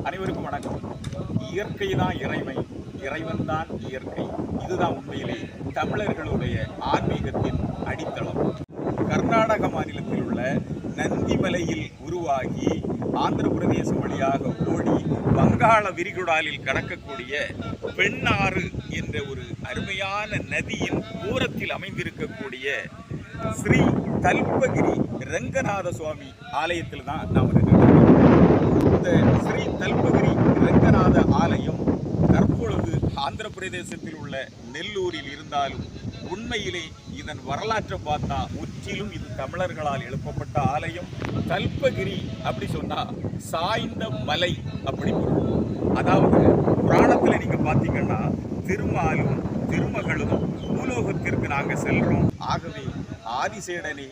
அனைவருக்கும் வணக்கம். இயற்கை தான் இறைமை, இறைவன் தான் இயற்கை. இதுதான் உண்மையிலே தமிழர்களுடைய ஆன்மீகத்தின் அடித்தளம். கர்நாடக மாநிலத்தில் உள்ள நந்திமலையில் உருவாகி ஆந்திர பிரதேசம் வழியாக ஓடி வங்காள விரிகுடாலில் கடக்கக்கூடிய பெண்ணாறு என்ற ஒரு அருமையான நதியின் ஓரத்தில் அமைந்திருக்கக்கூடிய ஸ்ரீ தல்பகிரி ரங்கநாத சுவாமி ஆலயத்தில் தான் நாம் இருக்கிறோம். இந்த ஸ்ரீ தல்பகிரி ரங்கநாத ஆலயம் தற்பொழுது ஆந்திர பிரதேசத்தில் உள்ள நெல்லூரில் இருந்தாலும் உண்மையிலே இதன் வரலாற்றை பார்த்தா முற்றிலும் இது தமிழர்களால் எழுப்பப்பட்ட ஆலயம். தல்பகிரி அப்படி சொன்னா சாய்ந்த மலை அப்படி பொருள். அதாவது புராணத்தில் நீங்க பார்த்தீங்கன்னா திருமாலும் திருமகளும் பூலோகத்திற்கு நாங்கள் செல்றோம், ஆகவே ஆதிசேடனே,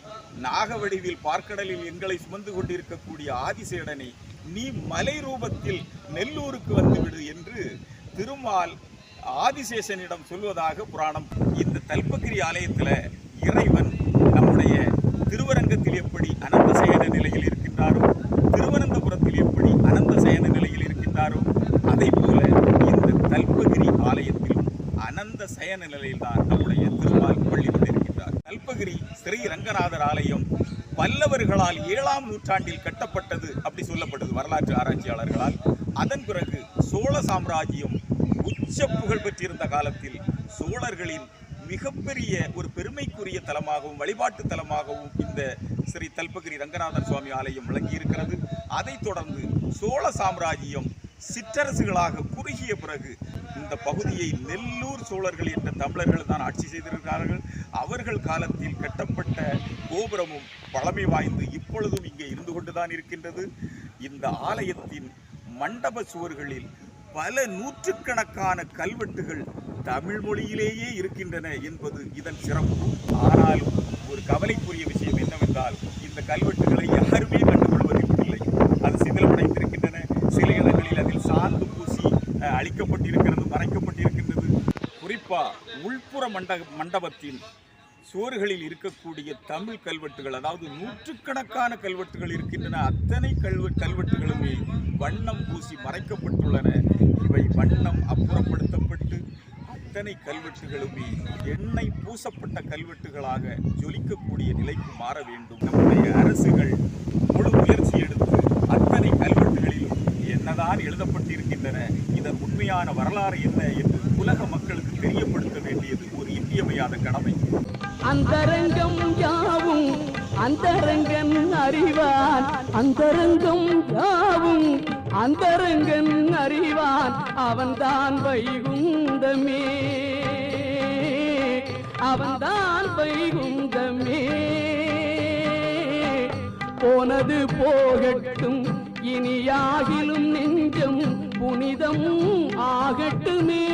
நாகவடிவில் பார்க்கடலில் எங்களை சுமந்து கொண்டிருக்கக்கூடிய ஆதிசேடனே, நீ மலை ரூபத்தில் நெல்லூருக்கு வந்துவிடு என்று திருமால் ஆதிசேஷனிடம் சொல்வதாக புராணம். இந்த தல்பகிரி ஆலயத்தில் இறைவன் நம்முடைய திருவரங்கத்தில் எப்படி அனந்த சயன நிலையில் இருக்கின்றாரோ, திருவனந்தபுரத்தில் எப்படி அனந்த சயன நிலையில் இருக்கின்றாரோ, அதை போல இந்த தல்பகிரி ஆலயத்திலும் அனந்த சயன நிலையில் தான் நம்முடைய திருமால் பள்ளி கொண்டிருக்கின்றார். தல்பகிரி ஸ்ரீ ரங்கநாதர் ஆலயம் பல்லவர்களால் 7ஆம் நூற்றாண்டில் கட்டப்பட்டது அப்படி சொல்லப்படுது வரலாற்று ஆராய்ச்சியாளர்களால். அதன் பிறகு சோழ சாம்ராஜ்யம் உச்ச புகழ் பெற்றிருந்த காலத்தில் சோழர்களின் மிகப்பெரிய ஒரு பெருமைக்குரிய தலமாகவும் வழிபாட்டு தலமாகவும் இந்த ஸ்ரீ தல்பகிரி ரங்கநாதர் சுவாமி ஆலயம் விளங்கி இருக்கிறது. அதைத் தொடர்ந்து சோழ சாம்ராஜ்யம் சிற்றரசுகளாக குறுகிய பிறகு இந்த பகுதியை நெல்லூர் சோழர்கள் என்ற தமிழர்கள் தான் ஆட்சி செய்திருக்கிறார்கள். அவர்கள் காலத்தில் கட்டப்பட்ட கோபுரமும் பழமை வாய்ந்து இப்பொழுதும் இங்கே இருந்து கொண்டுதான் இருக்கின்றது. இந்த ஆலயத்தின் மண்டப சுவர்களில் பல நூற்றுக்கணக்கான கல்வெட்டுகள் தமிழ் மொழியிலேயே இருக்கின்றன என்பது இதன் சிறப்பு. ஆனாலும் ஒரு கவலைக்குரிய விஷயம் என்னவென்றால் இந்த கல்வெட்டுகளை யாருமே கண்டுகொள்வதில்லை. அது சிதிலமடைந்திருக்கின்றன. சில இடங்களில் அதில் சாந்து பூசி அழிக்கப்பட்டிருக்கிறது, மறைக்கப்பட்டிருக்கின்றது. குறிப்பா உள்புற மண்டபத்தின் சுவர்களில் இருக்கக்கூடிய தமிழ் கல்வெட்டுகள், அதாவது நூற்றுக்கணக்கான கல்வெட்டுகள் இருக்கின்றன. அத்தனை கல்வெட்டுகளுமே வண்ணம் பூசி மறைக்கப்பட்டுள்ளன. இவை வண்ணம் அப்புறப்படுத்தப்பட்டு அத்தனை கல்வெட்டுகளுமே எண்ணெய் பூசப்பட்ட கல்வெட்டுகளாக ஜொலிக்கக்கூடிய நிலைக்கு மாற வேண்டும். நம்முடைய அரசுகள் முழு முயற்சி எடுத்து அத்தனை கல்வெட்டுகளிலும் என்னதான் எழுதப்பட்டிருக்கின்றன, இதன் உண்மையான வரலாறு என்ன என்று உலக மக்களுக்கு தெரியப்படுத்த வேண்டியது ஒரு இன்றியமையாத கடமை. அந்தரங்கம் யாவும் அந்தரங்கன் அறிவான், அந்தரங்கம் யாவும் அந்தரங்கன் அறிவான், அவன்தான் வைகுந்தமே, அவன்தான் வைகுந்தமே. போனது போகட்டும் இனியாகிலும் நெஞ்சம் புனிதம் ஆகட்டுமே.